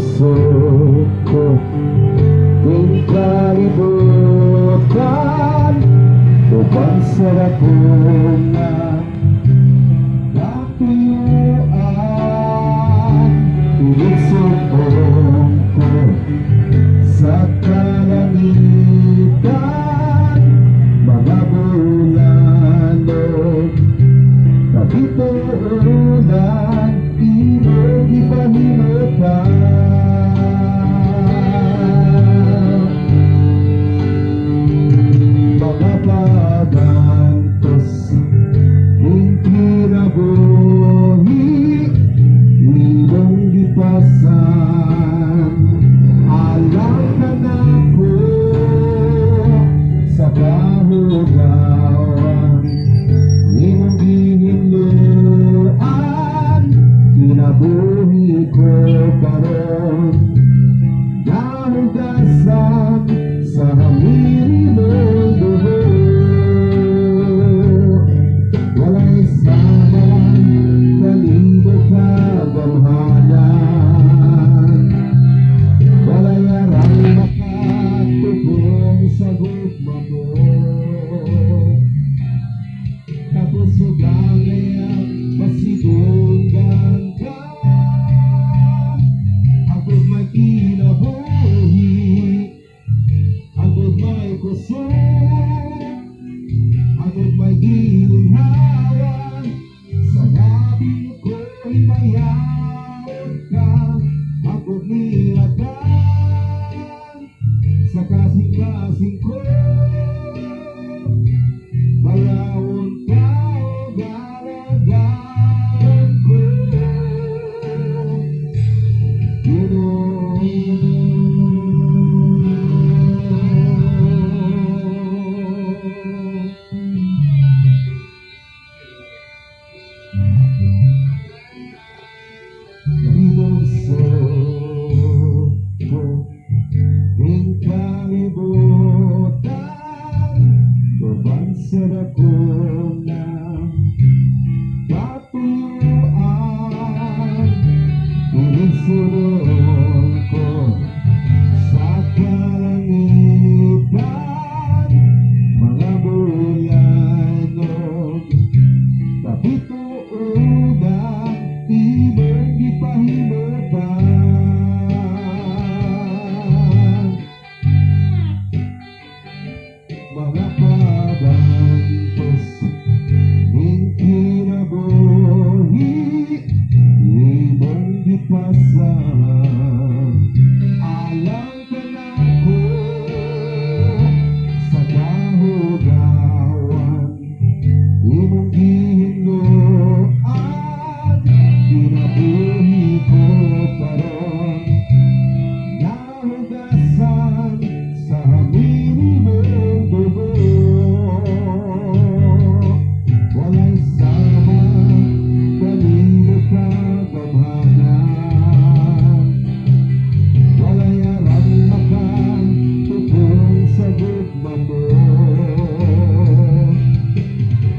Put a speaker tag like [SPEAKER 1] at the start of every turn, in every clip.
[SPEAKER 1] puso ko di kalibutan upang sarap ko na natuyuan. Inisipon ko sa kalangitan, mga bulano kapitulan, imong ipahimutan. Mga pagantos hindi nabuhi, imong gipasan. Alam ka na ko sa kahugawan, imong gihinluan, kinabuhi ko karon. Nahugasan sa hamiri mong dugo, walay saman, kalibo kagamhanan, walay arang makatubong sa gugma mo. Tapos sugangay masigungan ka, ako may kinabuhi, ako may kusog, ako may ginhawan. Sa gabi ko'y mayawag ka, ako niragan. Sa kasing-kasing ko mayawag ka o galagaan ko. Puso ko di kalibutan upang sarap ko na natuyuan. Inisulong ko sa kalangitan, mga bulano kapitulan, imong gipahimutan. Mga pagantos ning kinabuhi, imong gipasan. Alam ka na ko sa kahugawan, imong gihinluan, kinabuhi ko karon. Nahugasan sa hamiri mong dugo, walay saman, kalibo kagamhanan, walay arang makatubong sa gugma mo.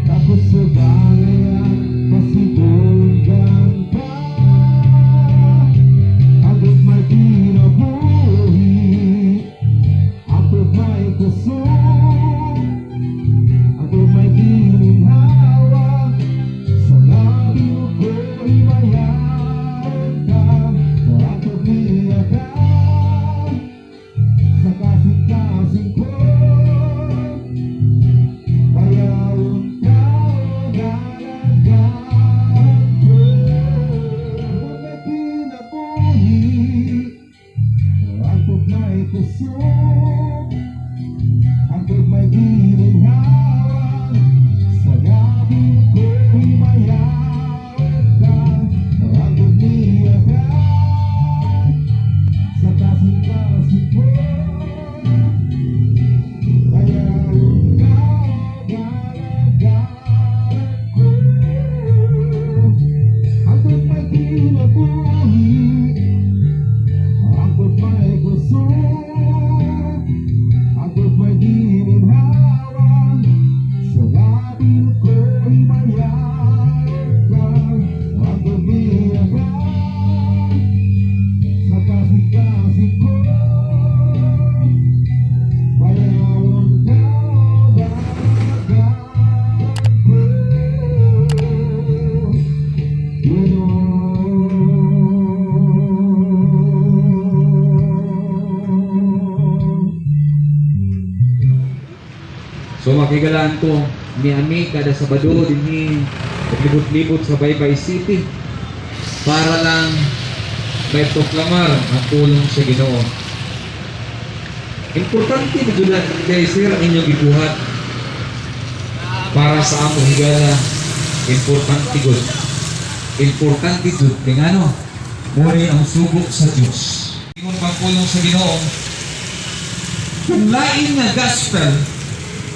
[SPEAKER 1] Tapos sugangay masigungan ka, ako may kinabuhi, ako may kusog, ako may ginhawa. Sa labi ko'y mayawag ka, ako niyagan. Sa kasing-kasing ko mayawag ka o galagaan ko. Mga kinabuhi, ako may kusog, ako may ginhawa. Sa gabi ko'y mayawag ka, ako niyagan. Sa kasing-kasing ko mayawag ka o galagaan ko. Ako may kinabuhi, ako may kusog, ako may ginhawa. Sa gabi ko'y mayawag ka, ako niyagan. Sa kasing
[SPEAKER 2] Makigalaan ko, Miami, kada Sabado, din paglibot-libot sa Baybay City para lang may proklamar ang tulong sa Ginoo. Importante na dula guys, sir, ang inyong ibuhat para sa amo higala. Importante good. Importante good. Kaya ano, muli ang subok sa Diyos. Ingon pagpulong sa Ginoo, kung lain na gospel,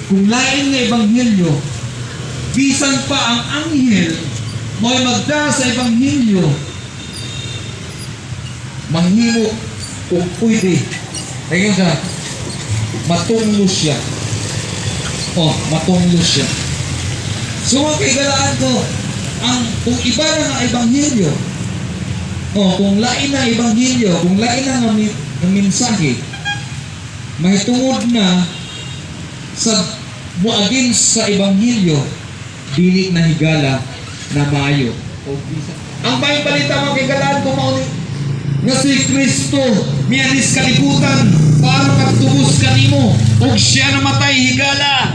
[SPEAKER 2] kung lain na ebanghelyo, bisan pa ang anghel mo'y magda sa ebanghelyo, mahimo kung pwede. Ayun siya, matunglo siya. Matunglo siya. So, kaigalaan ko, kung iba na nga ebanghelyo, kung lain na ebanghelyo, kung lain na ng mensahe, may tungod na sa muagin sa ebanghelyo, dili na higala na maayo. Ang may balita mga kaigalaan ko nga si Kristo miyanis kalibutan para magtubos kanimo ug siya namatay higala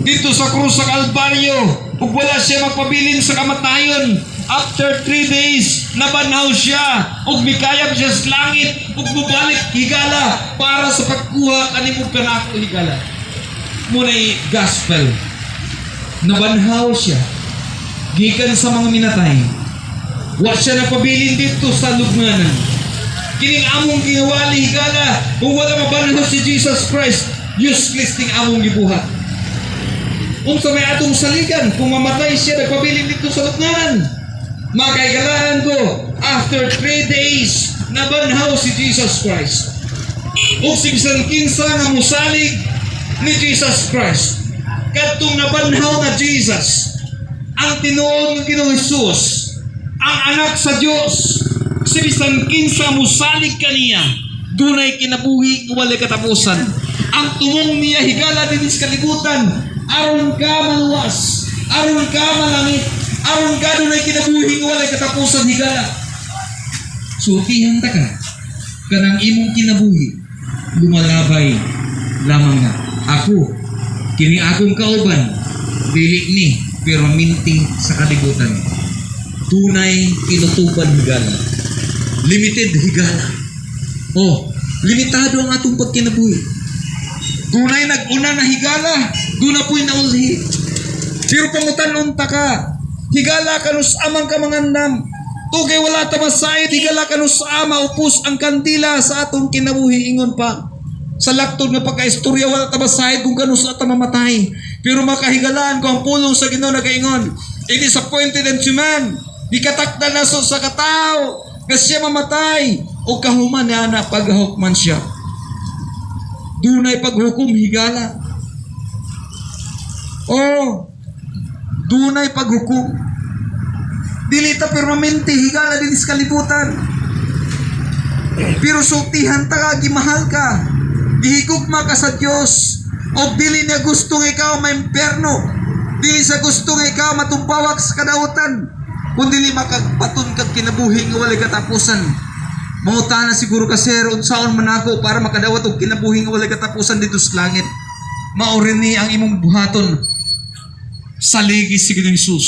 [SPEAKER 2] dito sa krus sa Kalbaryo ug wala siya magpabilin sa kamatayon. After 3 days nabanhaw siya ug mikayab siya sa langit ug mubalik higala para sa pagkuha kanimo kanako higala. Muna'y gospel, nabanhaw siya gikan sa mga minatay. Wa siya napabilin dito sa lugnanan. Kining among ginawali higala, kung wala mabanhaw si Jesus Christ, useless ting among gibuhat. Sa may atong saligan, kung mamatay siya, nagpabilin dito sa lugnanan. Makaigalaan ko, after 3 days, nabanhaw si Jesus Christ. O si bisan kinsa nga musalig ni Jesus Christ. Kadtong nabanhaw na Jesus, ang tinuod ng Ginoong Hesus, ang anak sa Diyos, si bisan kinsa musalig kaniya, dunay kinabuhi nga walay katapusan. Ang tumong niya higala din sa kalibutan, aron ka maluwas, aron ka malangit, aron ka dunay kinabuhi nga walay katapusan higala. Sutihan ta ka, kanang imong kinabuhi, lumalabay lamang na. Ako, kini akong kauban, dili ni, pero minting sa kalibutan. Tunay kinutuban higala. Limited higala. Limitado ang atong pagkinabuhi. Tunay nag-una na higala, doon na po'y naulhi. Pero pangutan ta ka, higala kanus amang kamangandam. Tugay wala tamasayit, higala kanus ama upos ang kandila sa atong kinabuhi. Ingon pa, sa laktod nga pagka-istorya wala tamasayit kung kanus at mamatay. Pero makahigalaan ko ang pulong sa Ginoo nagaingon, it is appointed unto man, di katakda na sa katao, kasi siya mamatay, o kahuman na paghahukman siya. Dunay paghukom higala. Dunay paghukom. Dilita permanente higala din sa kalibutan. Pero sultihan ta ka, gimahal ka, gihigugma ka sa Dios. O dili niya gustong ikaw maimperno, dili sa gustong ikaw matumpawak sa kadautan, kundi dili makagpaton kag kinabuhi nga walay katapusan. Mauta na siguro ka sir, unsaon man ako para makadawat og kinabuhi nga walay katapusan dito sa langit. Mao ni ang imong buhaton. Saligi si Ginoong Hesus.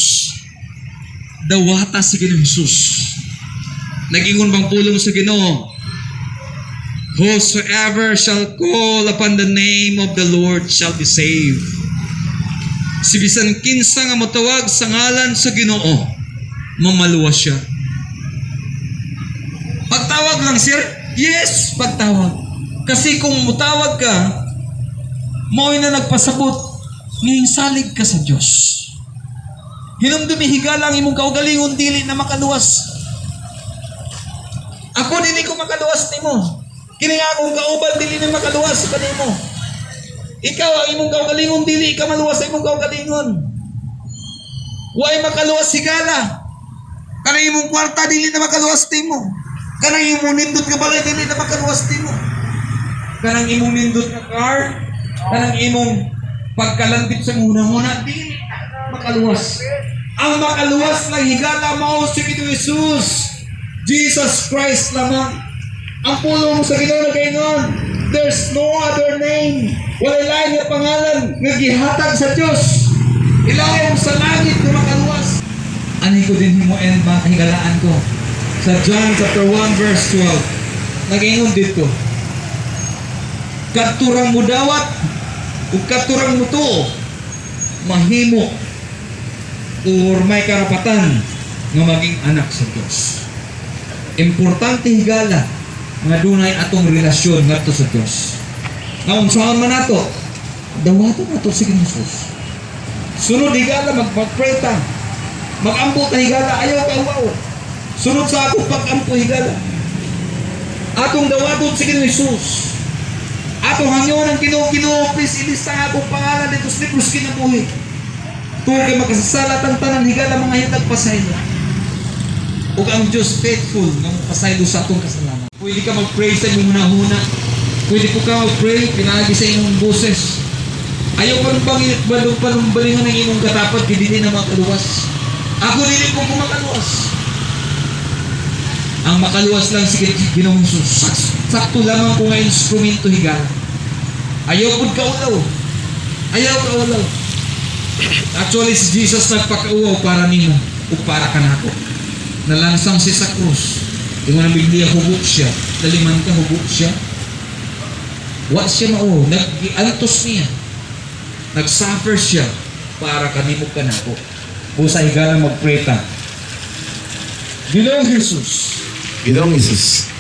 [SPEAKER 2] Dawata si Ginoong Hesus. Nag-ingon bang pulong sa Ginoo? Whosoever shall call upon the name of the Lord shall be saved. Si bisan kinsa nga motawag sa ngalan sa Ginoo, mamaluwas siya. Pagtawag lang sir? Yes, pagtawag. Kasi kung mutawag ka, mo'y na nagpasabot, ngayong salig ka sa Diyos. Hinumdumi higalang imong kaugalingon dili na makaluwas. Ako dili ko makaluwas nimo. Kini nga akong kauban dili na makaluwas kanimo. Ikaw ang imong kaugalingon dili ka maluwas sa imong kaugalingon. Way makaluwas higala. Kanang imong kwarta dili na makaluwas nimo. Kanang imong nindot nga balay dili na makaluwas nimo. Kanang imong nindot nga car, kanang imong pagkalantip sa muna-muna dili na makaluwas. Ang makaluwas lang higala mao si Ginoong Hesus, Jesus Christ lamang. Ang pulong sa Ginoo nagaingon, There's no other name. Wala lain nga pangalan nga gihatag sa Dios. Ilayon sa langit nga makaluwas. Ani ko din mo and mga kahigalaan ko. Sa John chapter 1 verse 12. Nag-ingon dito. Katurang mo dawat ug katurang mo tuo mahimo or may karapatan nga maging anak sa Dios. Importante higala nga dunay atong relasyon ngadto sa Dios. Nga unsaon man nato, dawaton nato si Jesus. Sunod higala mag-pray ta. Mag-ampo ta higala ayaw ka uwaw. Sunod sa akong pag-ampo higala. Atong dawaton si Jesus. Atong hangyon ang Ginoo, please ilista nga akong pangalan dito sa libros kinabuhi. Tuwa kay makasasalat ang tanan higala mga hitag pasaylo. Ug ang Dios faithful nga pasaylo sa atong kasalanan. Pwede ka mag-pray sa imong hunahuna. Pwede ko ka mag-pray pinaagi sa imong boses. Ayaw pa nung panumbalingan ng imong katapat kay dili na makaluwas. Ako dili ko kumakaluwas. Ang makaluwas lang si Ginoong Jesus. Sakto lamang ko nga instrumento higala. Ayaw pud ka ulaw. Ayaw ka ulaw. Actually si Jesus nagpakauaw para nimo o para kanako. Nalansang siya sa krus. Yung mga Biblia hubok siya. Daliman ka hubok siya. Wa siya mao. Nag-antos niya. Nag-suffer siya para kanimo kanako. Busa higala mag-pray ta. Ginoong Jesus.
[SPEAKER 3] Ginoong Isus,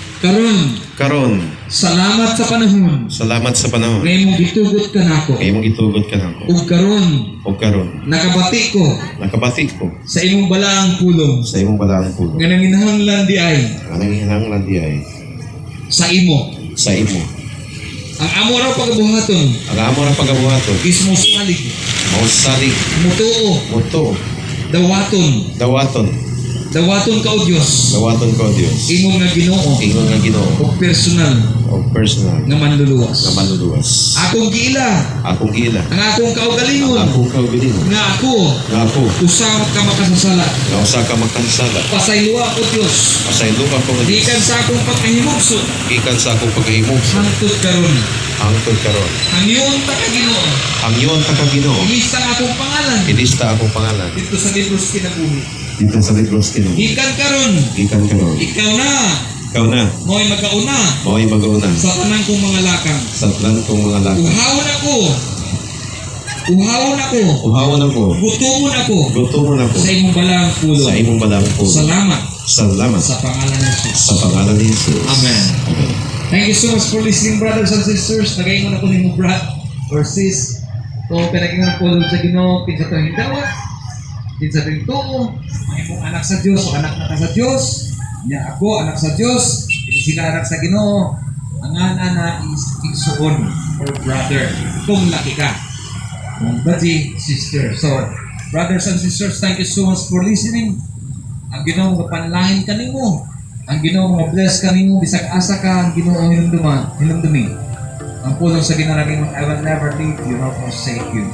[SPEAKER 2] Karon, salamat sa panahon.
[SPEAKER 3] salamat sa panahon.
[SPEAKER 2] Ngayon mong gitugot ka nako.
[SPEAKER 3] Kaya mong itugot ka na ako.
[SPEAKER 2] Ug karon,
[SPEAKER 3] O karon,
[SPEAKER 2] nakabati ko
[SPEAKER 3] nakabati ko
[SPEAKER 2] sa imong balaang pulong.
[SPEAKER 3] sa imong balaang pulo.
[SPEAKER 2] Nga nanginahanglan di ay
[SPEAKER 3] Anong hinanglan di ay
[SPEAKER 2] sa imo.
[SPEAKER 3] sa imo.
[SPEAKER 2] Ang amo raw pagbuhaton
[SPEAKER 3] Ang amo na pagabuhaton,
[SPEAKER 2] is musalig,
[SPEAKER 3] mausalig,
[SPEAKER 2] mutuo,
[SPEAKER 3] muto,
[SPEAKER 2] dawaton ka o Dios.
[SPEAKER 3] dawaton ko Dios.
[SPEAKER 2] Imong nga Ginoo
[SPEAKER 3] Ingon nga Ginoo
[SPEAKER 2] o personal
[SPEAKER 3] o personal
[SPEAKER 2] nga manluluwas.
[SPEAKER 3] na manluluwas.
[SPEAKER 2] Akong giila,
[SPEAKER 3] Akong ila,
[SPEAKER 2] ang akong kaugalingon
[SPEAKER 3] ako kaubilin,
[SPEAKER 2] nga ako
[SPEAKER 3] nga ako,
[SPEAKER 2] usa ka makasasala.
[SPEAKER 3] nga usa ka magkansala.
[SPEAKER 2] Pasaylo ako Dios.
[SPEAKER 3] Pasaylo ka ko nga Dios.
[SPEAKER 2] Gikan sa akong pagkahimugso
[SPEAKER 3] Gikan sa akong paghahimog
[SPEAKER 2] hangtod karon.
[SPEAKER 3] hangtod karon.
[SPEAKER 2] Ang iyon ta ka Ginoo.
[SPEAKER 3] Ang iyon ka Ginoo.
[SPEAKER 2] Ilista ang akong pangalan
[SPEAKER 3] Ilista akong pangalan
[SPEAKER 2] dito sa libros kinabuhi.
[SPEAKER 3] dito sa libros Ginoo.
[SPEAKER 2] Gikan karon,
[SPEAKER 3] Gikan karon.
[SPEAKER 2] ikaw na
[SPEAKER 3] Ikaw na,
[SPEAKER 2] mo'y magkauna
[SPEAKER 3] mao'y mag-una
[SPEAKER 2] sa tanang kong mga lakang.
[SPEAKER 3] sa plan kong mga lakang.
[SPEAKER 2] Uhawon ako.
[SPEAKER 3] Uhawon ako,
[SPEAKER 2] Gutumon ako
[SPEAKER 3] gutomon ako
[SPEAKER 2] sa imong balaang pulo.
[SPEAKER 3] sa imong balang pulo.
[SPEAKER 2] Salamat
[SPEAKER 3] Salamat
[SPEAKER 2] sa pangalan ni Jesus.
[SPEAKER 3] sa pangalan ni Jesus.
[SPEAKER 2] Amen.
[SPEAKER 3] Amen.
[SPEAKER 2] Thank you so much for listening, brothers and sisters. Nagaingon ako ni mo, brad or sis. Kung pinag-ingon po sa Ginoo, kinsa to hindawat, kinsa to tuo, ang imong anak sa Dios o anak na ka sa Dios. Nya ako anak sa Dios, sila anak sa Ginoo. Ang ana is igsuon or brother. Kung laki ka, kung buddy, sister. So, brothers and sisters, thank you so much for listening. Ang Ginoo nga panlahin kanimo. Ang Ginoo nga bless kanimo bisag asa ka ang Ginoo hinumdumi. Ang pulong sa ginaraging I will never leave you nor forsake you.